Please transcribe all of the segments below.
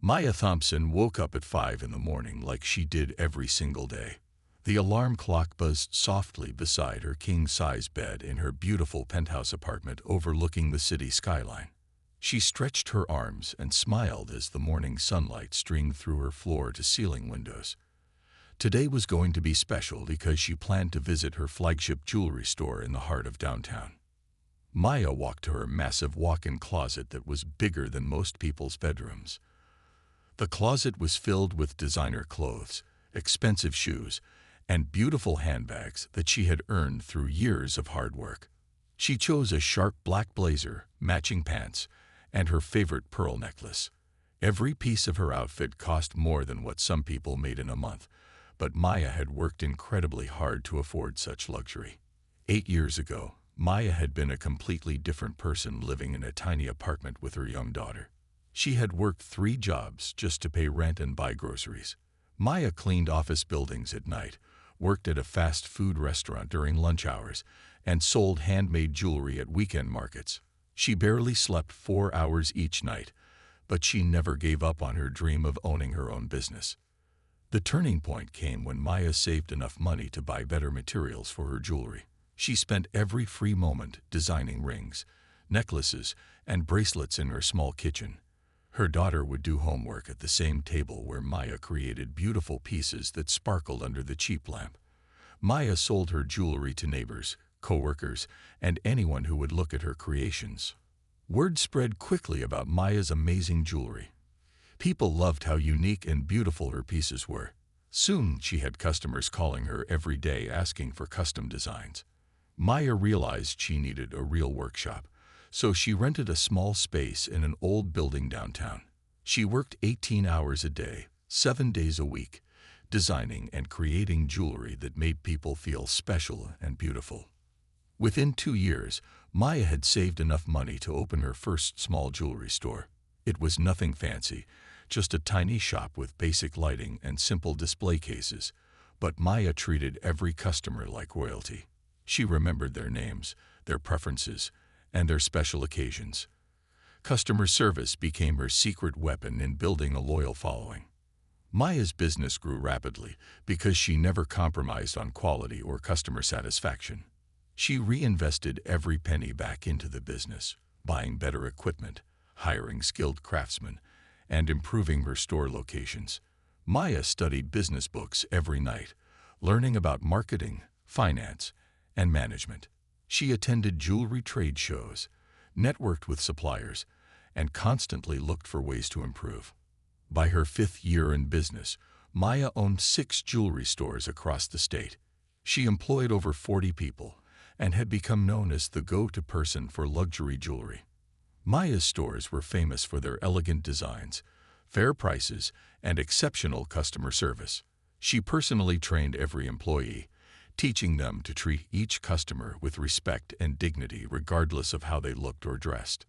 Maya Thompson woke up at 5 in the morning like she did every single day. The alarm clock buzzed softly beside her king-size bed in her beautiful penthouse apartment overlooking the city skyline. She stretched her arms and smiled as the morning sunlight streamed through her floor-to-ceiling windows. Today was going to be special because she planned to visit her flagship jewelry store in the heart of downtown. Maya walked to her massive walk-in closet that was bigger than most people's bedrooms. The closet was filled with designer clothes, expensive shoes, and beautiful handbags that she had earned through years of hard work. She chose a sharp black blazer, matching pants, and her favorite pearl necklace. Every piece of her outfit cost more than what some people made in a month, but Maya had worked incredibly hard to afford such luxury. 8 years ago, Maya had been a completely different person living in a tiny apartment with her young daughter. She had worked 3 jobs just to pay rent and buy groceries. Maya cleaned office buildings at night, worked at a fast food restaurant during lunch hours, and sold handmade jewelry at weekend markets. She barely slept 4 hours each night, but she never gave up on her dream of owning her own business. The turning point came when Maya saved enough money to buy better materials for her jewelry. She spent every free moment designing rings, necklaces, and bracelets in her small kitchen. Her daughter would do homework at the same table where Maya created beautiful pieces that sparkled under the cheap lamp. Maya sold her jewelry to neighbors, co-workers, and anyone who would look at her creations. Word spread quickly about Maya's amazing jewelry. People loved how unique and beautiful her pieces were. Soon she had customers calling her every day asking for custom designs. Maya realized she needed a real workshop, so she rented a small space in an old building downtown. She worked 18 hours a day, 7 days a week, designing and creating jewelry that made people feel special and beautiful. Within 2 years, Maya had saved enough money to open her first small jewelry store. It was nothing fancy, just a tiny shop with basic lighting and simple display cases, but Maya treated every customer like royalty. She remembered their names, their preferences, and their special occasions. Customer service became her secret weapon in building a loyal following. Maya's business grew rapidly because she never compromised on quality or customer satisfaction. She reinvested every penny back into the business, buying better equipment, hiring skilled craftsmen, and improving her store locations. Maya studied business books every night, learning about marketing, finance, and management. She attended jewelry trade shows, networked with suppliers, and constantly looked for ways to improve. By her 5th year in business, Maya owned 6 jewelry stores across the state. She employed over 40 people and had become known as the go-to person for luxury jewelry. Maya's stores were famous for their elegant designs, fair prices, and exceptional customer service. She personally trained every employee, teaching them to treat each customer with respect and dignity regardless of how they looked or dressed.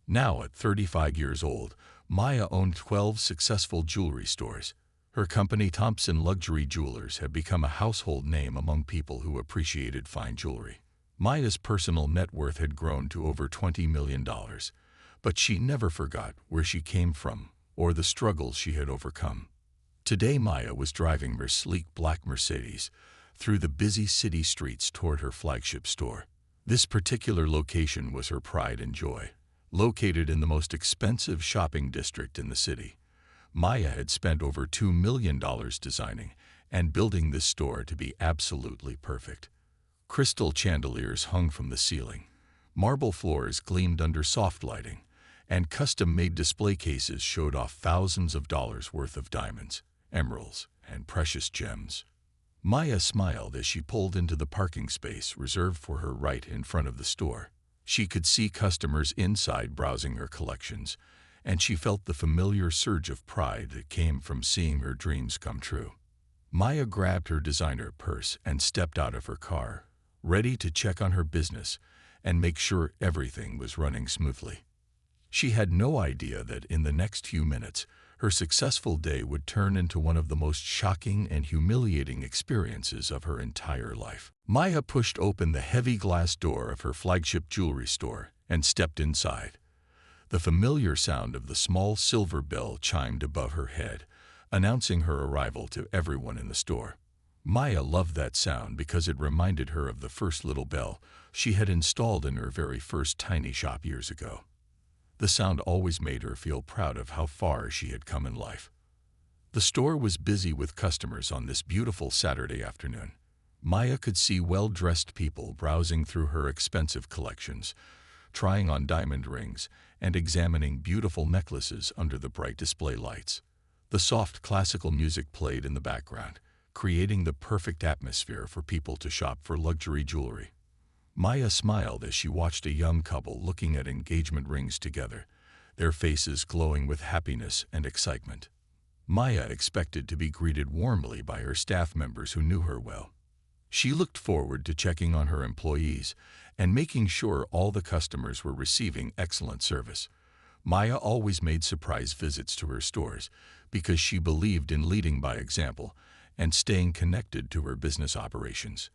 Now, at 35 years old, Maya owned 12 successful jewelry stores. Her company, Thompson Luxury Jewelers, had become a household name among people who appreciated fine jewelry. Maya's personal net worth had grown to over $20 million, but she never forgot where she came from or the struggles she had overcome. Today, Maya was driving her sleek black Mercedes through the busy city streets toward her flagship store. This particular location was her pride and joy. Located in the most expensive shopping district in the city, Maya had spent over $2 million designing and building this store to be absolutely perfect. Crystal chandeliers hung from the ceiling, marble floors gleamed under soft lighting, and custom-made display cases showed off thousands of dollars worth of diamonds, emeralds, and precious gems. Maya smiled as she pulled into the parking space reserved for her right in front of the store. She could see customers inside browsing her collections, and she felt the familiar surge of pride that came from seeing her dreams come true. Maya grabbed her designer purse and stepped out of her car, ready to check on her business and make sure everything was running smoothly. She had no idea that in the next few minutes, her successful day would turn into one of the most shocking and humiliating experiences of her entire life. Maya pushed open the heavy glass door of her flagship jewelry store and stepped inside. The familiar sound of the small silver bell chimed above her head, announcing her arrival to everyone in the store. Maya loved that sound because it reminded her of the first little bell she had installed in her very first tiny shop years ago. The sound always made her feel proud of how far she had come in life. The store was busy with customers on this beautiful Saturday afternoon. Maya could see well-dressed people browsing through her expensive collections, trying on diamond rings, and examining beautiful necklaces under the bright display lights. The soft classical music played in the background, creating the perfect atmosphere for people to shop for luxury jewelry. Maya smiled as she watched a young couple looking at engagement rings together, their faces glowing with happiness and excitement. Maya expected to be greeted warmly by her staff members who knew her well. She looked forward to checking on her employees and making sure all the customers were receiving excellent service. Maya always made surprise visits to her stores because she believed in leading by example and staying connected to her business operations.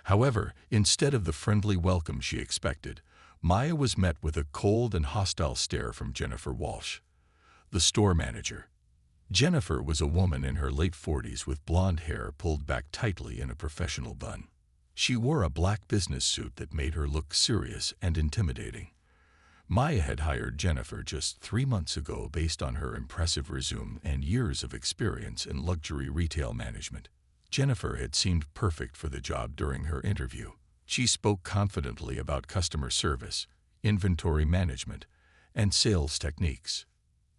However, instead of the friendly welcome she expected, Maya was met with a cold and hostile stare from Jennifer Walsh, the store manager. Jennifer was a woman in her late 40s with blonde hair pulled back tightly in a professional bun. She wore a black business suit that made her look serious and intimidating. Maya had hired Jennifer just 3 months ago based on her impressive resume and years of experience in luxury retail management. Jennifer had seemed perfect for the job during her interview. She spoke confidently about customer service, inventory management, and sales techniques.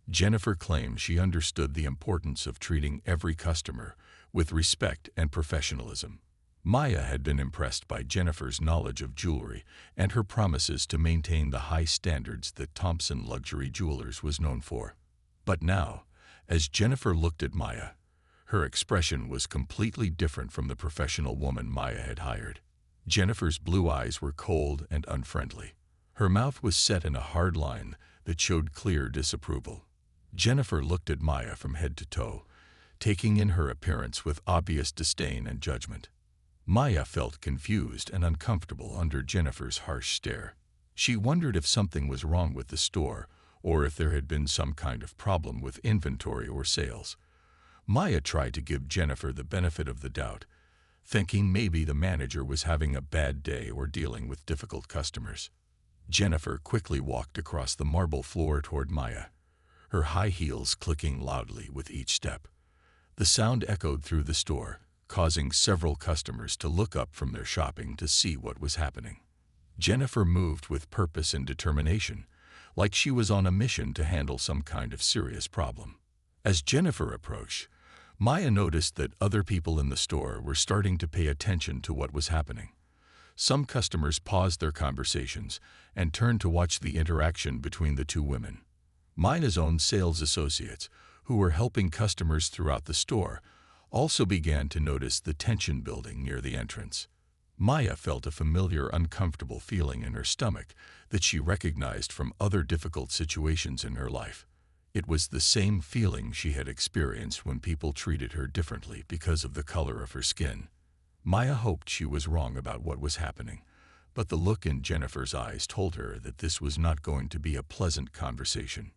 Jennifer claimed she understood the importance of treating every customer with respect and professionalism. Maya had been impressed by Jennifer's knowledge of jewelry and her promises to maintain the high standards that Thompson Luxury Jewelers was known for. But now, as Jennifer looked at Maya, her expression was completely different from the professional woman Maya had hired. Jennifer's blue eyes were cold and unfriendly. Her mouth was set in a hard line that showed clear disapproval. Jennifer looked at Maya from head to toe, taking in her appearance with obvious disdain and judgment. Maya felt confused and uncomfortable under Jennifer's harsh stare. She wondered if something was wrong with the store or if there had been some kind of problem with inventory or sales. Maya tried to give Jennifer the benefit of the doubt, thinking maybe the manager was having a bad day or dealing with difficult customers. Jennifer quickly walked across the marble floor toward Maya, her high heels clicking loudly with each step. The sound echoed through the store, causing several customers to look up from their shopping to see what was happening. Jennifer moved with purpose and determination, like she was on a mission to handle some kind of serious problem. As Jennifer approached, Maya noticed that other people in the store were starting to pay attention to what was happening. Some customers paused their conversations and turned to watch the interaction between the two women. Maya's own sales associates, who were helping customers throughout the store, also began to notice the tension building near the entrance. Maya felt a familiar, uncomfortable feeling in her stomach that she recognized from other difficult situations in her life. It was the same feeling she had experienced when people treated her differently because of the color of her skin. Maya hoped she was wrong about what was happening, but the look in Jennifer's eyes told her that this was not going to be a pleasant conversation.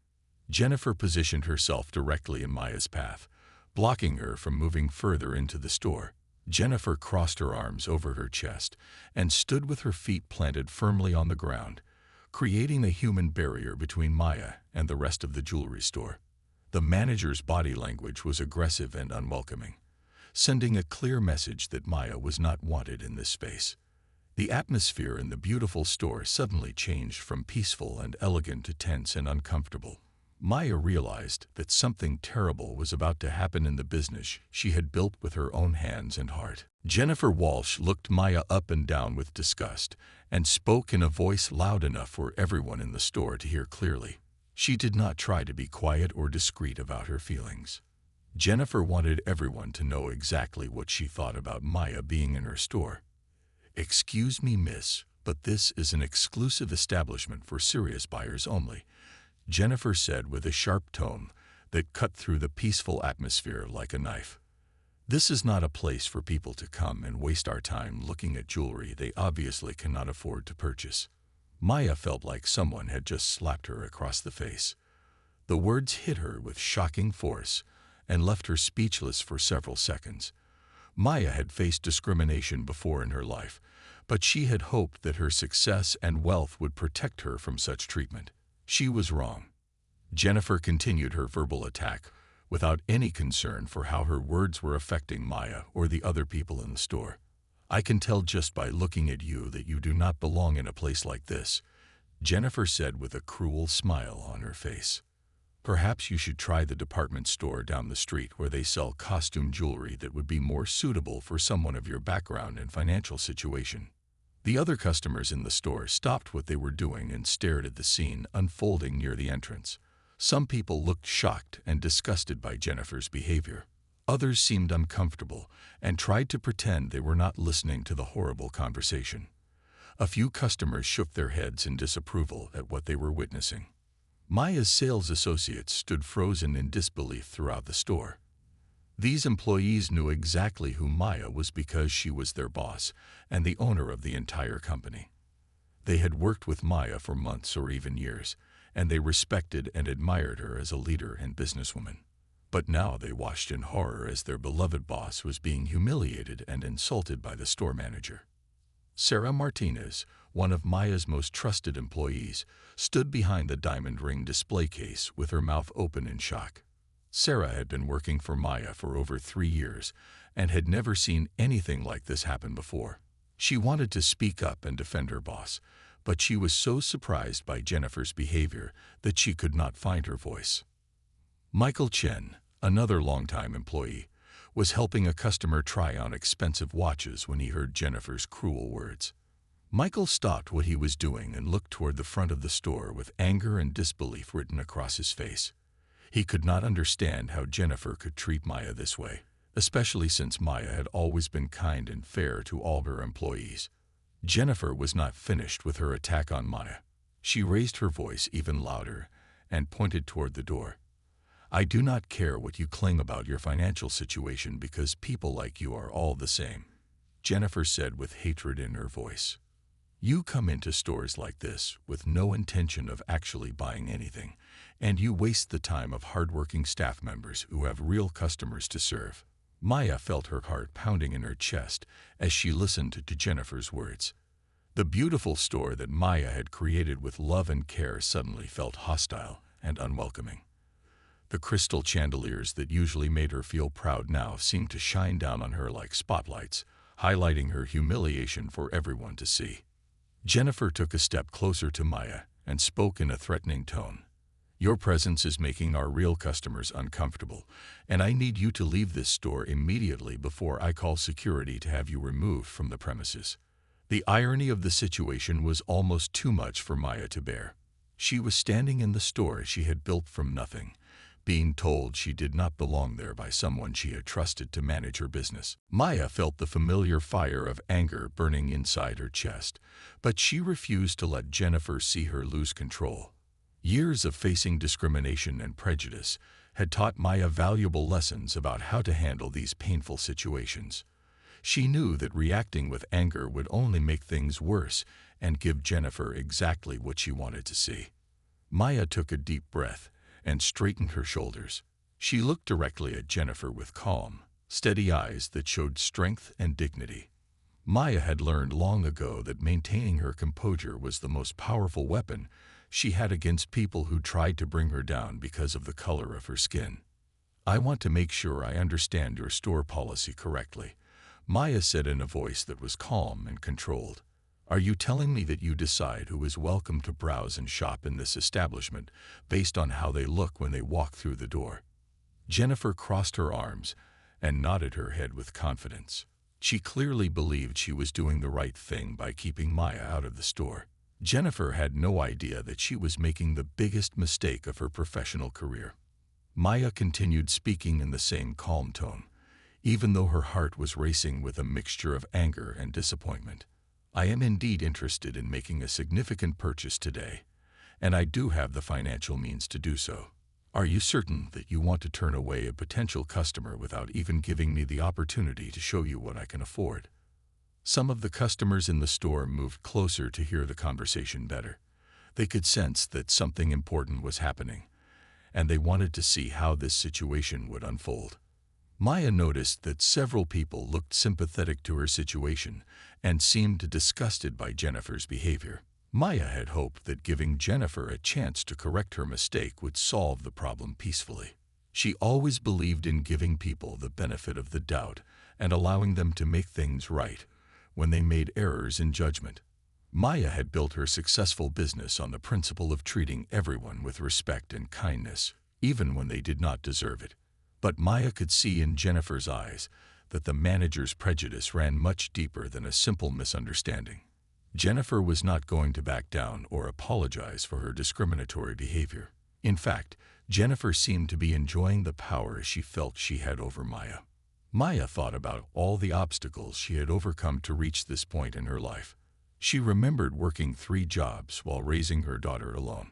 Jennifer positioned herself directly in Maya's path, blocking her from moving further into the store. Jennifer crossed her arms over her chest and stood with her feet planted firmly on the ground, creating a human barrier between Maya and the rest of the jewelry store. The manager's body language was aggressive and unwelcoming, sending a clear message that Maya was not wanted in this space. The atmosphere in the beautiful store suddenly changed from peaceful and elegant to tense and uncomfortable. Maya realized that something terrible was about to happen in the business she had built with her own hands and heart. Jennifer Walsh looked Maya up and down with disgust and spoke in a voice loud enough for everyone in the store to hear clearly. She did not try to be quiet or discreet about her feelings. Jennifer wanted everyone to know exactly what she thought about Maya being in her store. "Excuse me, miss, but this is an exclusive establishment for serious buyers only," Jennifer said with a sharp tone that cut through the peaceful atmosphere like a knife. "This is not a place for people to come and waste our time looking at jewelry they obviously cannot afford to purchase." Maya felt like someone had just slapped her across the face. The words hit her with shocking force and left her speechless for several seconds. Maya had faced discrimination before in her life, but she had hoped that her success and wealth would protect her from such treatment. She was wrong. Jennifer continued her verbal attack without any concern for how her words were affecting Maya or the other people in the store. "I can tell just by looking at you that you do not belong in a place like this," Jennifer said with a cruel smile on her face. "Perhaps you should try the department store down the street where they sell costume jewelry that would be more suitable for someone of your background and financial situation." The other customers in the store stopped what they were doing and stared at the scene unfolding near the entrance. Some people looked shocked and disgusted by Jennifer's behavior. Others seemed uncomfortable and tried to pretend they were not listening to the horrible conversation. A few customers shook their heads in disapproval at what they were witnessing. Maya's sales associates stood frozen in disbelief throughout the store. These employees knew exactly who Maya was because she was their boss and the owner of the entire company. They had worked with Maya for months or even years, and they respected and admired her as a leader and businesswoman. But now they watched in horror as their beloved boss was being humiliated and insulted by the store manager. Sarah Martinez, one of Maya's most trusted employees, stood behind the diamond ring display case with her mouth open in shock. Sarah had been working for Maya for over 3 years and had never seen anything like this happen before. She wanted to speak up and defend her boss, but she was so surprised by Jennifer's behavior that she could not find her voice. Michael Chen, another longtime employee, was helping a customer try on expensive watches when he heard Jennifer's cruel words. Michael stopped what he was doing and looked toward the front of the store with anger and disbelief written across his face. He could not understand how Jennifer could treat Maya this way, especially since Maya had always been kind and fair to all her employees. Jennifer was not finished with her attack on Maya. She raised her voice even louder and pointed toward the door. "I do not care what you claim about your financial situation because people like you are all the same," Jennifer said with hatred in her voice. "You come into stores like this with no intention of actually buying anything, and you waste the time of hardworking staff members who have real customers to serve." Maya felt her heart pounding in her chest as she listened to Jennifer's words. The beautiful store that Maya had created with love and care suddenly felt hostile and unwelcoming. The crystal chandeliers that usually made her feel proud now seemed to shine down on her like spotlights, highlighting her humiliation for everyone to see. Jennifer took a step closer to Maya and spoke in a threatening tone. "Your presence is making our real customers uncomfortable, and I need you to leave this store immediately before I call security to have you removed from the premises." The irony of the situation was almost too much for Maya to bear. She was standing in the store she had built from nothing, being told she did not belong there by someone she had trusted to manage her business. Maya felt the familiar fire of anger burning inside her chest, but she refused to let Jennifer see her lose control. Years of facing discrimination and prejudice had taught Maya valuable lessons about how to handle these painful situations. She knew that reacting with anger would only make things worse and give Jennifer exactly what she wanted to see. Maya took a deep breath and straightened her shoulders. She looked directly at Jennifer with calm, steady eyes that showed strength and dignity. Maya had learned long ago that maintaining her composure was the most powerful weapon she had against people who tried to bring her down because of the color of her skin. "I want to make sure I understand your store policy correctly," Maya said in a voice that was calm and controlled. "Are you telling me that you decide who is welcome to browse and shop in this establishment based on how they look when they walk through the door?" Jennifer crossed her arms and nodded her head with confidence. She clearly believed she was doing the right thing by keeping Maya out of the store. Jennifer had no idea that she was making the biggest mistake of her professional career. Maya continued speaking in the same calm tone, even though her heart was racing with a mixture of anger and disappointment. "I am indeed interested in making a significant purchase today, and I do have the financial means to do so. Are you certain that you want to turn away a potential customer without even giving me the opportunity to show you what I can afford?" Some of the customers in the store moved closer to hear the conversation better. They could sense that something important was happening, and they wanted to see how this situation would unfold. Maya noticed that several people looked sympathetic to her situation and seemed disgusted by Jennifer's behavior. Maya had hoped that giving Jennifer a chance to correct her mistake would solve the problem peacefully. She always believed in giving people the benefit of the doubt and allowing them to make things right when they made errors in judgment. Maya had built her successful business on the principle of treating everyone with respect and kindness, even when they did not deserve it. But Maya could see in Jennifer's eyes that the manager's prejudice ran much deeper than a simple misunderstanding. Jennifer was not going to back down or apologize for her discriminatory behavior. In fact, Jennifer seemed to be enjoying the power she felt she had over Maya. Maya thought about all the obstacles she had overcome to reach this point in her life. She remembered working 3 jobs while raising her daughter alone.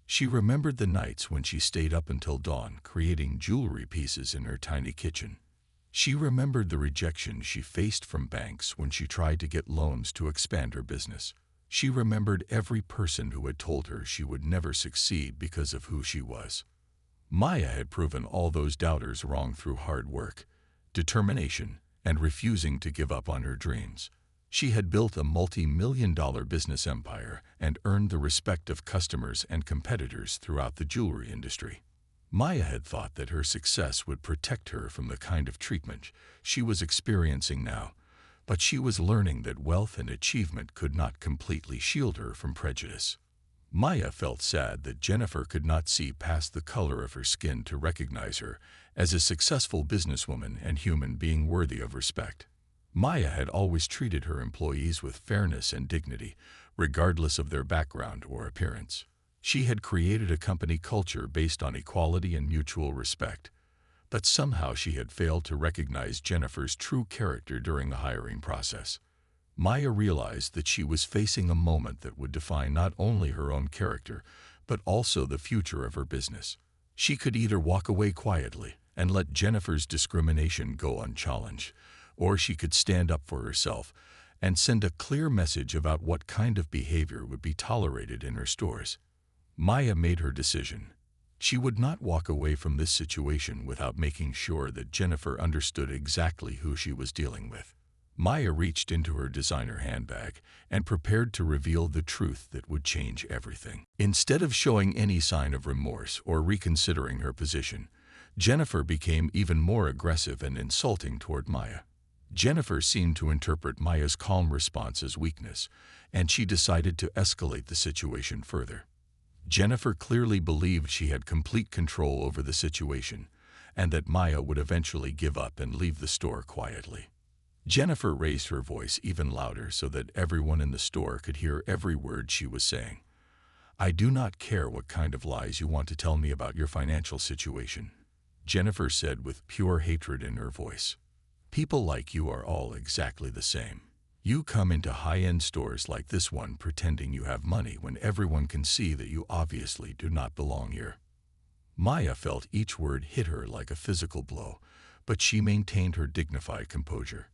She remembered the nights when she stayed up until dawn creating jewelry pieces in her tiny kitchen. She remembered the rejection she faced from banks when she tried to get loans to expand her business. She remembered every person who had told her she would never succeed because of who she was. Maya had proven all those doubters wrong through hard work, determination, and refusing to give up on her dreams. She had built a multi-million-dollar business empire and earned the respect of customers and competitors throughout the jewelry industry. Maya had thought that her success would protect her from the kind of treatment she was experiencing now, but she was learning that wealth and achievement could not completely shield her from prejudice. Maya felt sad that Jennifer could not see past the color of her skin to recognize her as a successful businesswoman and human being worthy of respect. Maya had always treated her employees with fairness and dignity, regardless of their background or appearance. She had created a company culture based on equality and mutual respect, but somehow she had failed to recognize Jennifer's true character during the hiring process. Maya realized that she was facing a moment that would define not only her own character, but also the future of her business. She could either walk away quietly and let Jennifer's discrimination go unchallenged, or she could stand up for herself and send a clear message about what kind of behavior would be tolerated in her stores. Maya made her decision. She would not walk away from this situation without making sure that Jennifer understood exactly who she was dealing with. Maya reached into her designer handbag and prepared to reveal the truth that would change everything. Instead of showing any sign of remorse or reconsidering her position, Jennifer became even more aggressive and insulting toward Maya. Jennifer seemed to interpret Maya's calm response as weakness, and she decided to escalate the situation further. Jennifer clearly believed she had complete control over the situation, and that Maya would eventually give up and leave the store quietly. Jennifer raised her voice even louder so that everyone in the store could hear every word she was saying. "I do not care what kind of lies you want to tell me about your financial situation," Jennifer said with pure hatred in her voice. "People like you are all exactly the same. You come into high-end stores like this one pretending you have money when everyone can see that you obviously do not belong here." Maya felt each word hit her like a physical blow, but she maintained her dignified composure.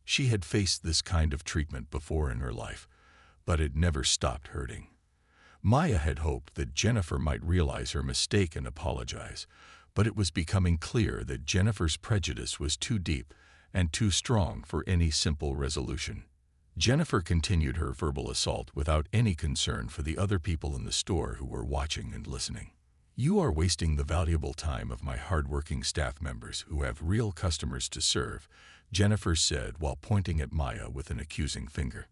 She had faced this kind of treatment before in her life, but it never stopped hurting. Maya had hoped that Jennifer might realize her mistake and apologize, but it was becoming clear that Jennifer's prejudice was too deep and too strong for any simple resolution. Jennifer continued her verbal assault without any concern for the other people in the store who were watching and listening. "You are wasting the valuable time of my hardworking staff members who have real customers to serve," Jennifer said while pointing at Maya with an accusing finger.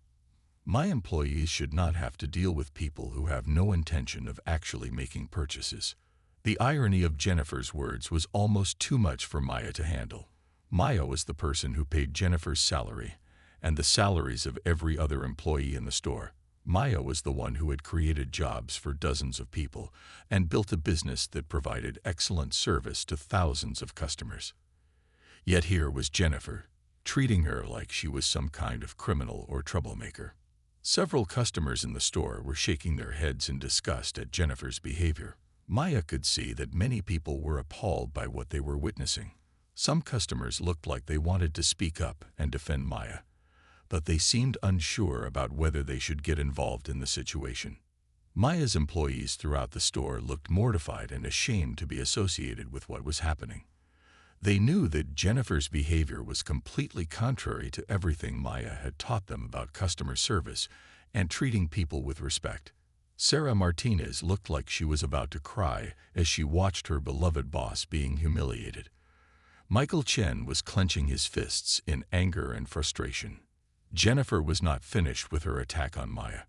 "My employees should not have to deal with people who have no intention of actually making purchases." The irony of Jennifer's words was almost too much for Maya to handle. Maya was the person who paid Jennifer's salary and the salaries of every other employee in the store. Maya was the one who had created jobs for dozens of people and built a business that provided excellent service to thousands of customers. Yet here was Jennifer, treating her like she was some kind of criminal or troublemaker. Several customers in the store were shaking their heads in disgust at Jennifer's behavior. Maya could see that many people were appalled by what they were witnessing. Some customers looked like they wanted to speak up and defend Maya, but they seemed unsure about whether they should get involved in the situation. Maya's employees throughout the store looked mortified and ashamed to be associated with what was happening. They knew that Jennifer's behavior was completely contrary to everything Maya had taught them about customer service and treating people with respect. Sarah Martinez looked like she was about to cry as she watched her beloved boss being humiliated. Michael Chen was clenching his fists in anger and frustration. Jennifer was not finished with her attack on Maya.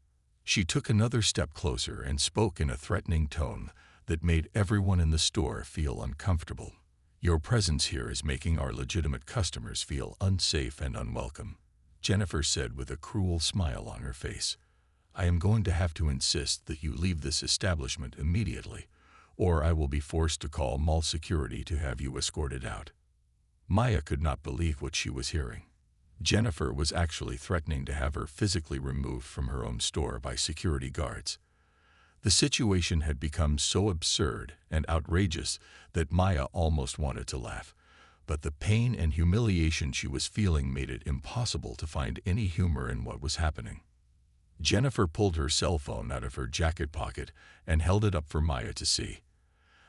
She took another step closer and spoke in a threatening tone that made everyone in the store feel uncomfortable. "Your presence here is making our legitimate customers feel unsafe and unwelcome," Jennifer said with a cruel smile on her face. "I am going to have to insist that you leave this establishment immediately, or I will be forced to call mall security to have you escorted out." Maya could not believe what she was hearing. Jennifer was actually threatening to have her physically removed from her own store by security guards. The situation had become so absurd and outrageous that Maya almost wanted to laugh, but the pain and humiliation she was feeling made it impossible to find any humor in what was happening. Jennifer pulled her cell phone out of her jacket pocket and held it up for Maya to see.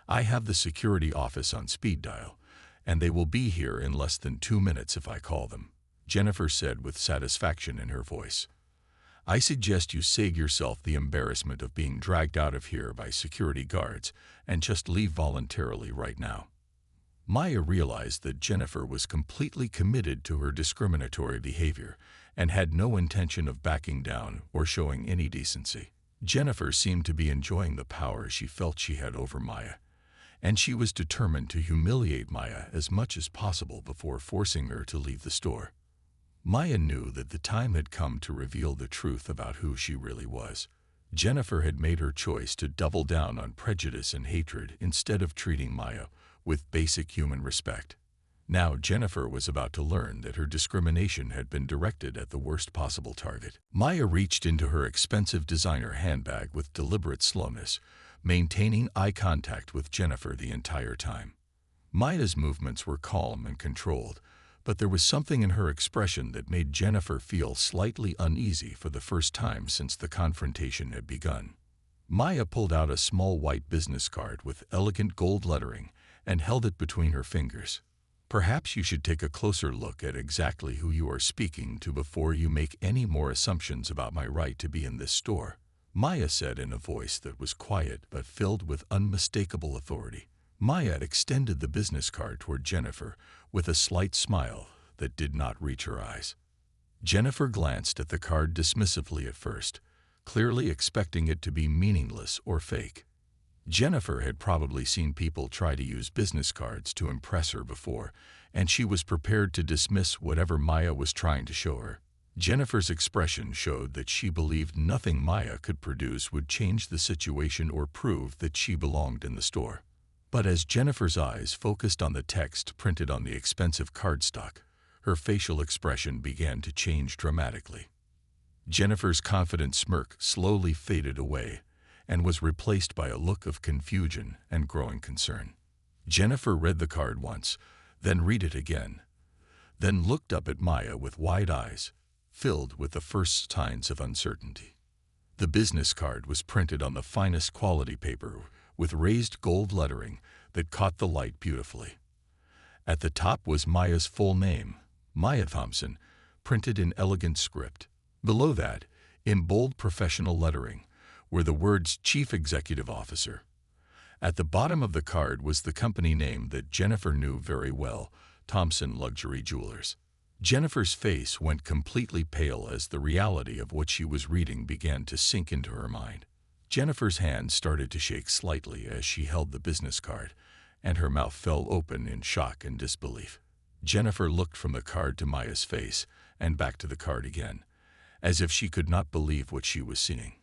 "I have the security office on speed dial, and they will be here in less than 2 minutes if I call them," Jennifer said with satisfaction in her voice. "I suggest you save yourself the embarrassment of being dragged out of here by security guards and just leave voluntarily right now." Maya realized that Jennifer was completely committed to her discriminatory behavior and had no intention of backing down or showing any decency. Jennifer seemed to be enjoying the power she felt she had over Maya, and she was determined to humiliate Maya as much as possible before forcing her to leave the store. Maya knew that the time had come to reveal the truth about who she really was. Jennifer had made her choice to double down on prejudice and hatred instead of treating Maya with basic human respect. Now Jennifer was about to learn that her discrimination had been directed at the worst possible target. Maya reached into her expensive designer handbag with deliberate slowness, maintaining eye contact with Jennifer the entire time. Maya's movements were calm and controlled, but there was something in her expression that made Jennifer feel slightly uneasy for the first time since the confrontation had begun. Maya pulled out a small white business card with elegant gold lettering and held it between her fingers. "Perhaps you should take a closer look at exactly who you are speaking to before you make any more assumptions about my right to be in this store," Maya said in a voice that was quiet but filled with unmistakable authority. Maya extended the business card toward Jennifer with a slight smile that did not reach her eyes. Jennifer glanced at the card dismissively at first, clearly expecting it to be meaningless or fake. Jennifer had probably seen people try to use business cards to impress her before, and she was prepared to dismiss whatever Maya was trying to show her. Jennifer's expression showed that she believed nothing Maya could produce would change the situation or prove that she belonged in the store. But as Jennifer's eyes focused on the text printed on the expensive cardstock, her facial expression began to change dramatically. Jennifer's confident smirk slowly faded away and was replaced by a look of confusion and growing concern. Jennifer read the card once, then read it again, then looked up at Maya with wide eyes, filled with the first signs of uncertainty. The business card was printed on the finest quality paper with raised gold lettering that caught the light beautifully. At the top was Maya's full name, Maya Thompson, printed in elegant script. Below that, in bold professional lettering, were the words Chief Executive Officer. At the bottom of the card was the company name that Jennifer knew very well, Thompson Luxury Jewelers. Jennifer's face went completely pale as the reality of what she was reading began to sink into her mind. Jennifer's hand started to shake slightly as she held the business card, and her mouth fell open in shock and disbelief. Jennifer looked from the card to Maya's face and back to the card again, as if she could not believe what she was seeing.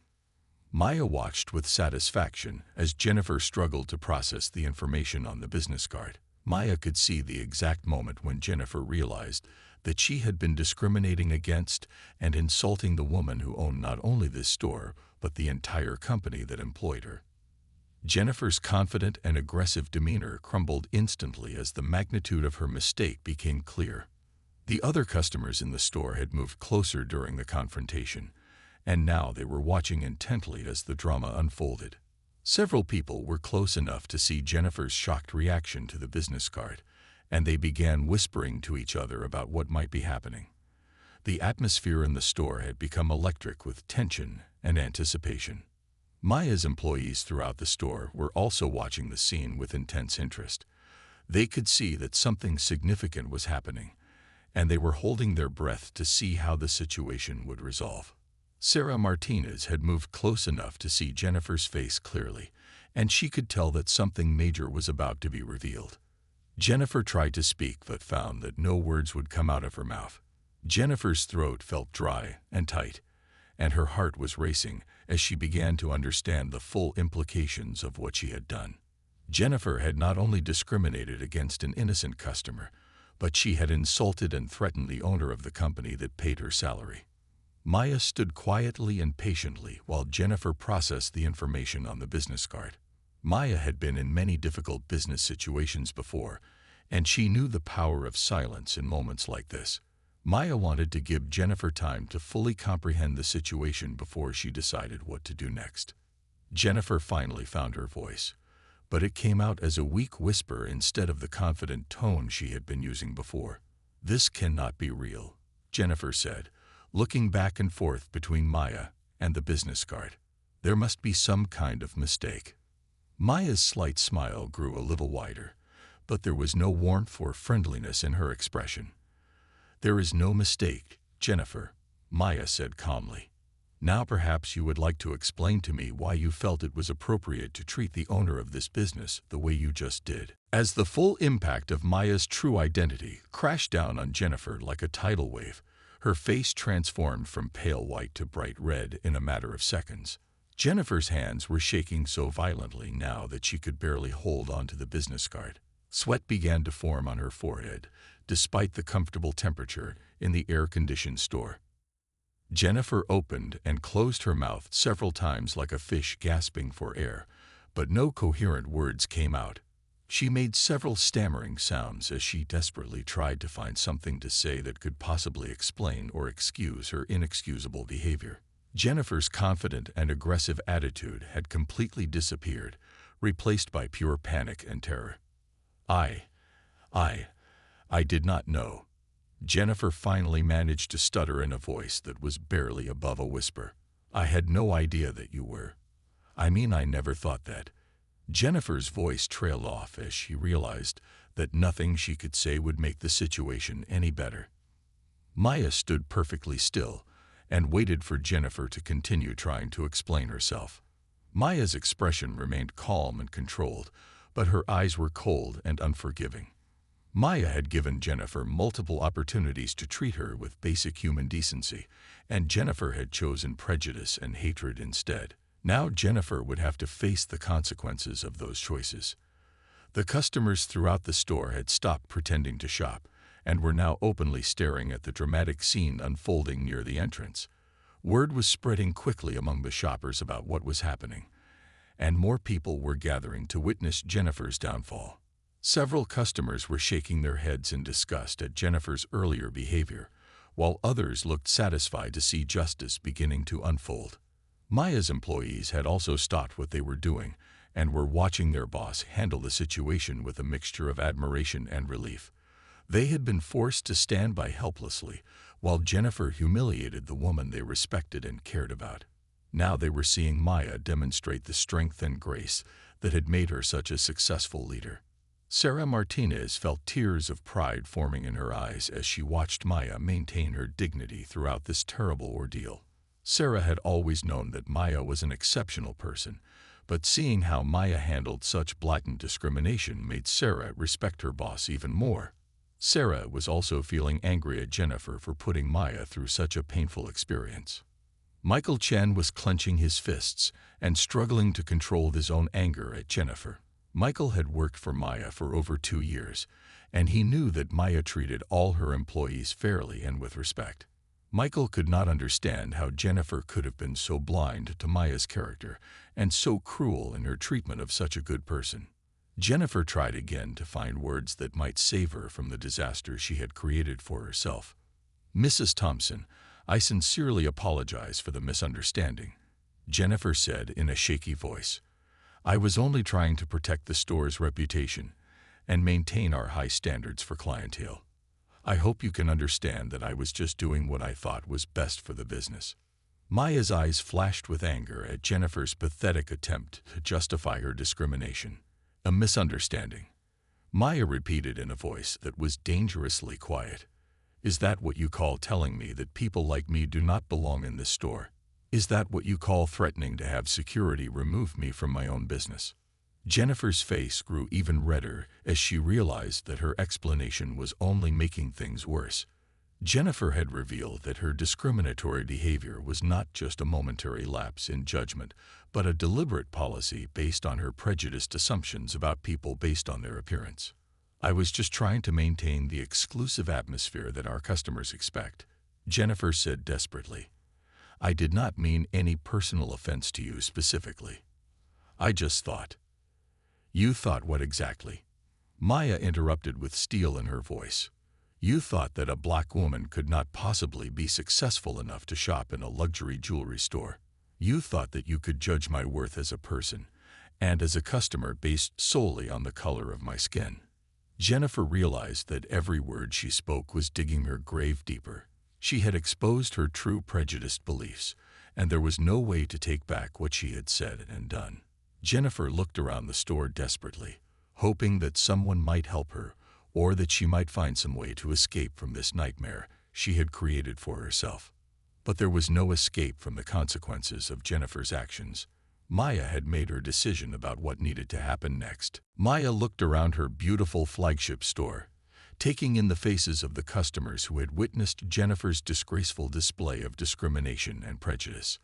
Maya watched with satisfaction as Jennifer struggled to process the information on the business card. Maya could see the exact moment when Jennifer realized that she had been discriminating against and insulting the woman who owned not only this store, but the entire company that employed her. Jennifer's confident and aggressive demeanor crumbled instantly as the magnitude of her mistake became clear. The other customers in the store had moved closer during the confrontation, and now they were watching intently as the drama unfolded. Several people were close enough to see Jennifer's shocked reaction to the business card, and they began whispering to each other about what might be happening. The atmosphere in the store had become electric with tension and anticipation. Maya's employees throughout the store were also watching the scene with intense interest. They could see that something significant was happening, and they were holding their breath to see how the situation would resolve. Sarah Martinez had moved close enough to see Jennifer's face clearly, and she could tell that something major was about to be revealed. Jennifer tried to speak but found that no words would come out of her mouth. Jennifer's throat felt dry and tight, and her heart was racing as she began to understand the full implications of what she had done. Jennifer had not only discriminated against an innocent customer, but she had insulted and threatened the owner of the company that paid her salary. Maya stood quietly and patiently while Jennifer processed the information on the business card. Maya had been in many difficult business situations before, and she knew the power of silence in moments like this. Maya wanted to give Jennifer time to fully comprehend the situation before she decided what to do next. Jennifer finally found her voice, but it came out as a weak whisper instead of the confident tone she had been using before. "This cannot be real," Jennifer said, looking back and forth between Maya and the business card. "There must be some kind of mistake." Maya's slight smile grew a little wider, but there was no warmth or friendliness in her expression. "There is no mistake, Jennifer," Maya said calmly. "Now perhaps you would like to explain to me why you felt it was appropriate to treat the owner of this business the way you just did." As the full impact of Maya's true identity crashed down on Jennifer like a tidal wave, her face transformed from pale white to bright red in a matter of seconds. Jennifer's hands were shaking so violently now that she could barely hold onto the business card. Sweat began to form on her forehead, despite the comfortable temperature in the air-conditioned store. Jennifer opened and closed her mouth several times like a fish gasping for air, but no coherent words came out. She made several stammering sounds as she desperately tried to find something to say that could possibly explain or excuse her inexcusable behavior. Jennifer's confident and aggressive attitude had completely disappeared, replaced by pure panic and terror. I did not know." Jennifer finally managed to stutter in a voice that was barely above a whisper. "I had no idea that you were. I never thought that." Jennifer's voice trailed off as she realized that nothing she could say would make the situation any better. Maya stood perfectly still and waited for Jennifer to continue trying to explain herself. Maya's expression remained calm and controlled, but her eyes were cold and unforgiving. Maya had given Jennifer multiple opportunities to treat her with basic human decency, and Jennifer had chosen prejudice and hatred instead. Now Jennifer would have to face the consequences of those choices. The customers throughout the store had stopped pretending to shop and were now openly staring at the dramatic scene unfolding near the entrance. Word was spreading quickly among the shoppers about what was happening, and more people were gathering to witness Jennifer's downfall. Several customers were shaking their heads in disgust at Jennifer's earlier behavior, while others looked satisfied to see justice beginning to unfold. Maya's employees had also stopped what they were doing and were watching their boss handle the situation with a mixture of admiration and relief. They had been forced to stand by helplessly while Jennifer humiliated the woman they respected and cared about. Now they were seeing Maya demonstrate the strength and grace that had made her such a successful leader. Sarah Martinez felt tears of pride forming in her eyes as she watched Maya maintain her dignity throughout this terrible ordeal. Sarah had always known that Maya was an exceptional person, but seeing how Maya handled such blatant discrimination made Sarah respect her boss even more. Sarah was also feeling angry at Jennifer for putting Maya through such a painful experience. Michael Chen was clenching his fists and struggling to control his own anger at Jennifer. Michael had worked for Maya for over 2 years, and he knew that Maya treated all her employees fairly and with respect. Michael could not understand how Jennifer could have been so blind to Maya's character and so cruel in her treatment of such a good person. Jennifer tried again to find words that might save her from the disaster she had created for herself. "Mrs. Thompson, I sincerely apologize for the misunderstanding," Jennifer said in a shaky voice. "I was only trying to protect the store's reputation and maintain our high standards for clientele. I hope you can understand that I was just doing what I thought was best for the business." Maya's eyes flashed with anger at Jennifer's pathetic attempt to justify her discrimination. "A misunderstanding," Maya repeated in a voice that was dangerously quiet. "Is that what you call telling me that people like me do not belong in this store? Is that what you call threatening to have security remove me from my own business?" Jennifer's face grew even redder as she realized that her explanation was only making things worse. Jennifer had revealed that her discriminatory behavior was not just a momentary lapse in judgment, but a deliberate policy based on her prejudiced assumptions about people based on their appearance. "I was just trying to maintain the exclusive atmosphere that our customers expect," Jennifer said desperately. "I did not mean any personal offense to you specifically. I just thought—" "You thought what exactly?" Maya interrupted with steel in her voice. "You thought that a black woman could not possibly be successful enough to shop in a luxury jewelry store. You thought that you could judge my worth as a person and as a customer based solely on the color of my skin." Jennifer realized that every word she spoke was digging her grave deeper. She had exposed her true prejudiced beliefs, and there was no way to take back what she had said and done. Jennifer looked around the store desperately, hoping that someone might help her or that she might find some way to escape from this nightmare she had created for herself. But there was no escape from the consequences of Jennifer's actions. Maya had made her decision about what needed to happen next. Maya looked around her beautiful flagship store, taking in the faces of the customers who had witnessed Jennifer's disgraceful display of discrimination and prejudice.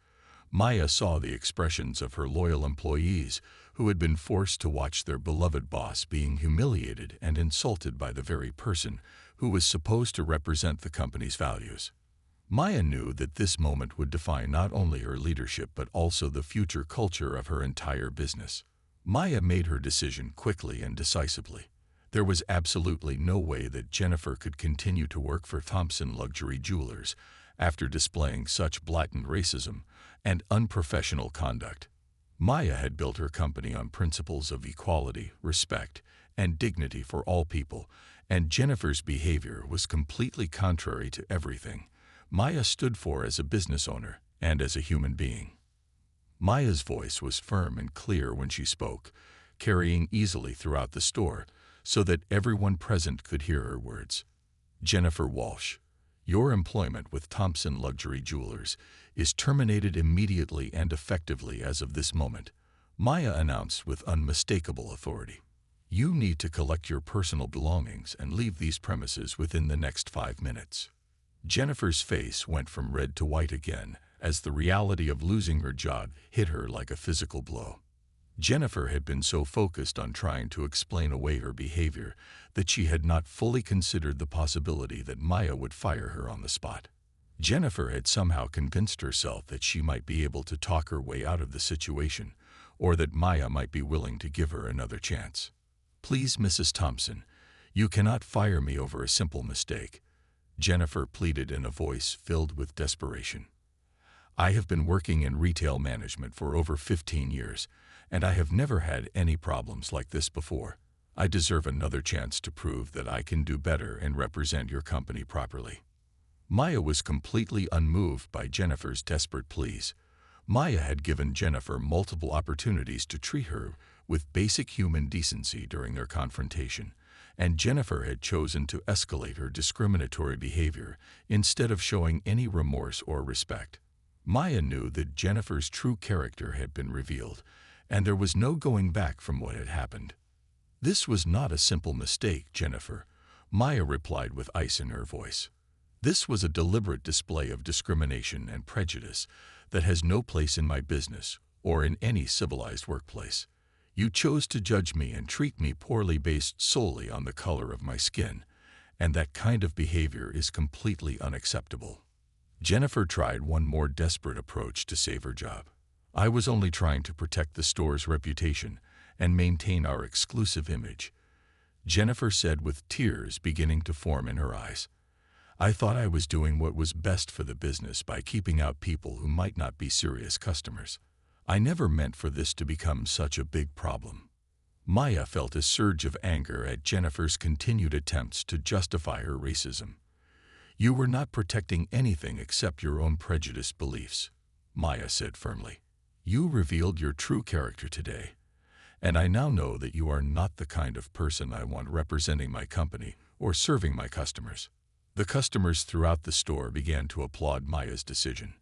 Maya saw the expressions of her loyal employees who had been forced to watch their beloved boss being humiliated and insulted by the very person who was supposed to represent the company's values. Maya knew that this moment would define not only her leadership but also the future culture of her entire business. Maya made her decision quickly and decisively. There was absolutely no way that Jennifer could continue to work for Thompson Luxury Jewelers after displaying such blatant racism and unprofessional conduct. Maya had built her company on principles of equality, respect, and dignity for all people, and Jennifer's behavior was completely contrary to everything Maya stood for as a business owner and as a human being. Maya's voice was firm and clear when she spoke, carrying easily throughout the store so that everyone present could hear her words. "Jennifer Walsh, your employment with Thompson Luxury Jewelers is terminated immediately and effectively as of this moment," Maya announced with unmistakable authority. "You need to collect your personal belongings and leave these premises within the next 5 minutes." Jennifer's face went from red to white again as the reality of losing her job hit her like a physical blow. Jennifer had been so focused on trying to explain away her behavior that she had not fully considered the possibility that Maya would fire her on the spot. Jennifer had somehow convinced herself that she might be able to talk her way out of the situation, or that Maya might be willing to give her another chance. "Please, Mrs. Thompson, you cannot fire me over a simple mistake," Jennifer pleaded in a voice filled with desperation. "I have been working in retail management for over 15 years, and I have never had any problems like this before. I deserve another chance to prove that I can do better and represent your company properly." Maya was completely unmoved by Jennifer's desperate pleas. Maya had given Jennifer multiple opportunities to treat her with basic human decency during their confrontation, and Jennifer had chosen to escalate her discriminatory behavior instead of showing any remorse or respect. Maya knew that Jennifer's true character had been revealed, and there was no going back from what had happened. "This was not a simple mistake, Jennifer," Maya replied with ice in her voice. "This was a deliberate display of discrimination and prejudice that has no place in my business or in any civilized workplace. You chose to judge me and treat me poorly based solely on the color of my skin, and that kind of behavior is completely unacceptable." Jennifer tried one more desperate approach to save her job. "I was only trying to protect the store's reputation and maintain our exclusive image," Jennifer said with tears beginning to form in her eyes. "I thought I was doing what was best for the business by keeping out people who might not be serious customers. I never meant for this to become such a big problem." Maya felt a surge of anger at Jennifer's continued attempts to justify her racism. "You were not protecting anything except your own prejudiced beliefs," Maya said firmly. "You revealed your true character today, and I now know that you are not the kind of person I want representing my company or serving my customers." The customers throughout the store began to applaud Maya's decision.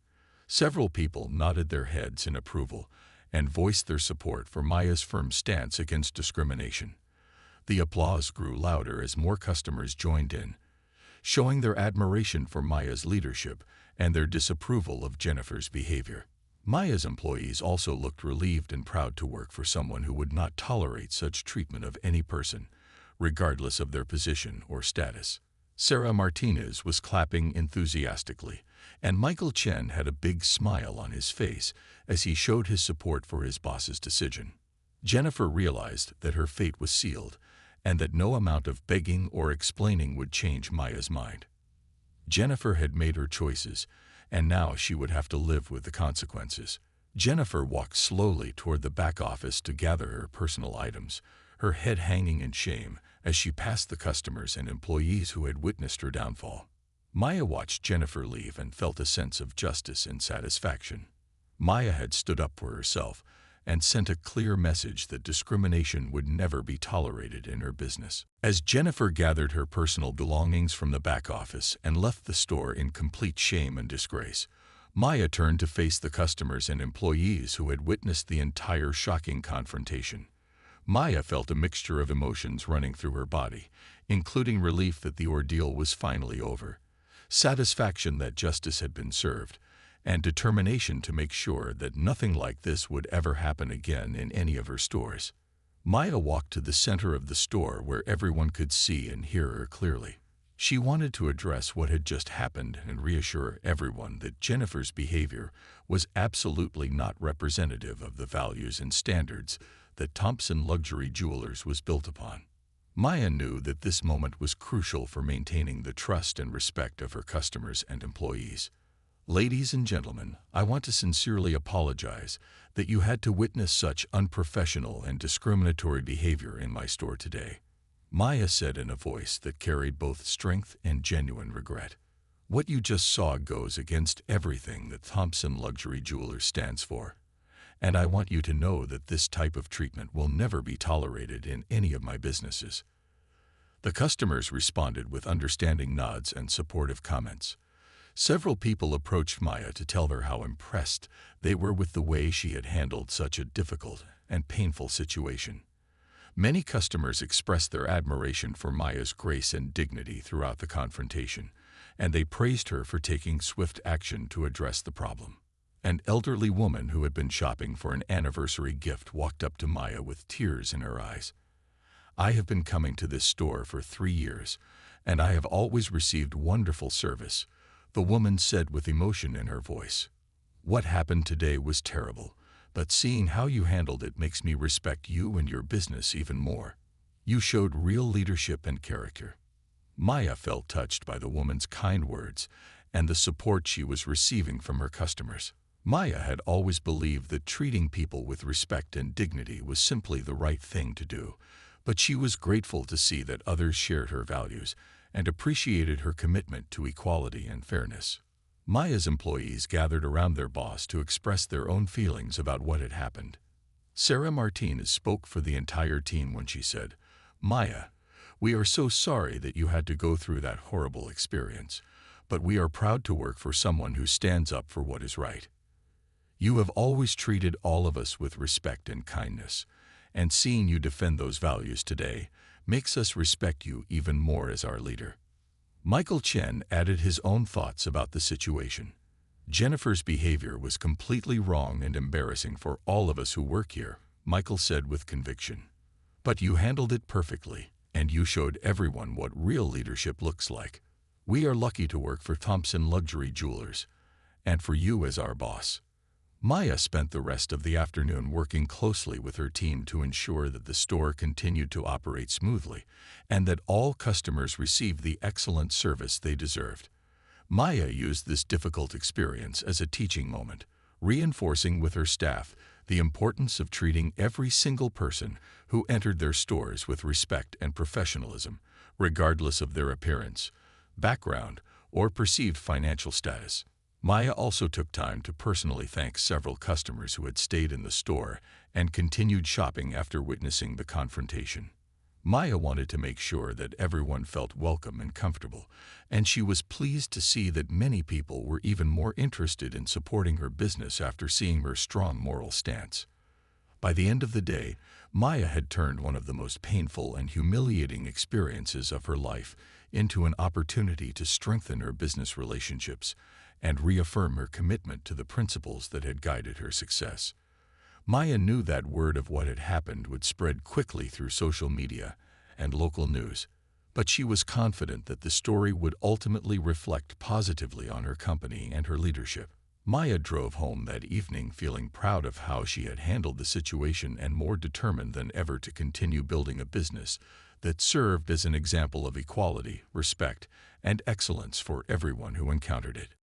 Several people nodded their heads in approval and voiced their support for Maya's firm stance against discrimination. The applause grew louder as more customers joined in, showing their admiration for Maya's leadership and their disapproval of Jennifer's behavior. Maya's employees also looked relieved and proud to work for someone who would not tolerate such treatment of any person, regardless of their position or status. Sarah Martinez was clapping enthusiastically, and Michael Chen had a big smile on his face as he showed his support for his boss's decision. Jennifer realized that her fate was sealed, and that no amount of begging or explaining would change Maya's mind. Jennifer had made her choices, and now she would have to live with the consequences. Jennifer walked slowly toward the back office to gather her personal items, her head hanging in shame as she passed the customers and employees who had witnessed her downfall. Maya watched Jennifer leave and felt a sense of justice and satisfaction. Maya had stood up for herself and sent a clear message that discrimination would never be tolerated in her business. As Jennifer gathered her personal belongings from the back office and left the store in complete shame and disgrace, Maya turned to face the customers and employees who had witnessed the entire shocking confrontation. Maya felt a mixture of emotions running through her body, including relief that the ordeal was finally over, satisfaction that justice had been served, and determination to make sure that nothing like this would ever happen again in any of her stores. Maya walked to the center of the store where everyone could see and hear her clearly. She wanted to address what had just happened and reassure everyone that Jennifer's behavior was absolutely not representative of the values and standards that Thompson Luxury Jewelers was built upon. Maya knew that this moment was crucial for maintaining the trust and respect of her customers and employees. "Ladies and gentlemen, I want to sincerely apologize that you had to witness such unprofessional and discriminatory behavior in my store today," Maya said in a voice that carried both strength and genuine regret. "What you just saw goes against everything that Thompson Luxury Jewelers stands for, and I want you to know that this type of treatment will never be tolerated in any of my businesses." The customers responded with understanding nods and supportive comments. Several people approached Maya to tell her how impressed they were with the way she had handled such a difficult and painful situation. Many customers expressed their admiration for Maya's grace and dignity throughout the confrontation, and they praised her for taking swift action to address the problem. An elderly woman who had been shopping for an anniversary gift walked up to Maya with tears in her eyes. "I have been coming to this store for 3 years, and I have always received wonderful service," the woman said with emotion in her voice. "What happened today was terrible, but seeing how you handled it makes me respect you and your business even more. You showed real leadership and character." Maya felt touched by the woman's kind words and the support she was receiving from her customers. Maya had always believed that treating people with respect and dignity was simply the right thing to do, but she was grateful to see that others shared her values and appreciated her commitment to equality and fairness. Maya's employees gathered around their boss to express their own feelings about what had happened. Sarah Martinez spoke for the entire team when she said, "Maya, we are so sorry that you had to go through that horrible experience, but we are proud to work for someone who stands up for what is right. You have always treated all of us with respect and kindness, and seeing you defend those values today makes us respect you even more as our leader." Michael Chen added his own thoughts about the situation. "Jennifer's behavior was completely wrong and embarrassing for all of us who work here," Michael said with conviction. "But you handled it perfectly, and you showed everyone what real leadership looks like. We are lucky to work for Thompson Luxury Jewelers, and for you as our boss." Maya spent the rest of the afternoon working closely with her team to ensure that the store continued to operate smoothly and that all customers received the excellent service they deserved. Maya used this difficult experience as a teaching moment, reinforcing with her staff the importance of treating every single person who entered their stores with respect and professionalism, regardless of their appearance, background, or perceived financial status. Maya also took time to personally thank several customers who had stayed in the store and continued shopping after witnessing the confrontation. Maya wanted to make sure that everyone felt welcome and comfortable, and she was pleased to see that many people were even more interested in supporting her business after seeing her strong moral stance. By the end of the day, Maya had turned one of the most painful and humiliating experiences of her life into an opportunity to strengthen her business relationships and reaffirm her commitment to the principles that had guided her success. Maya knew that word of what had happened would spread quickly through social media and local news, but she was confident that the story would ultimately reflect positively on her company and her leadership. Maya drove home that evening feeling proud of how she had handled the situation and more determined than ever to continue building a business that served as an example of equality, respect, and excellence for everyone who encountered it.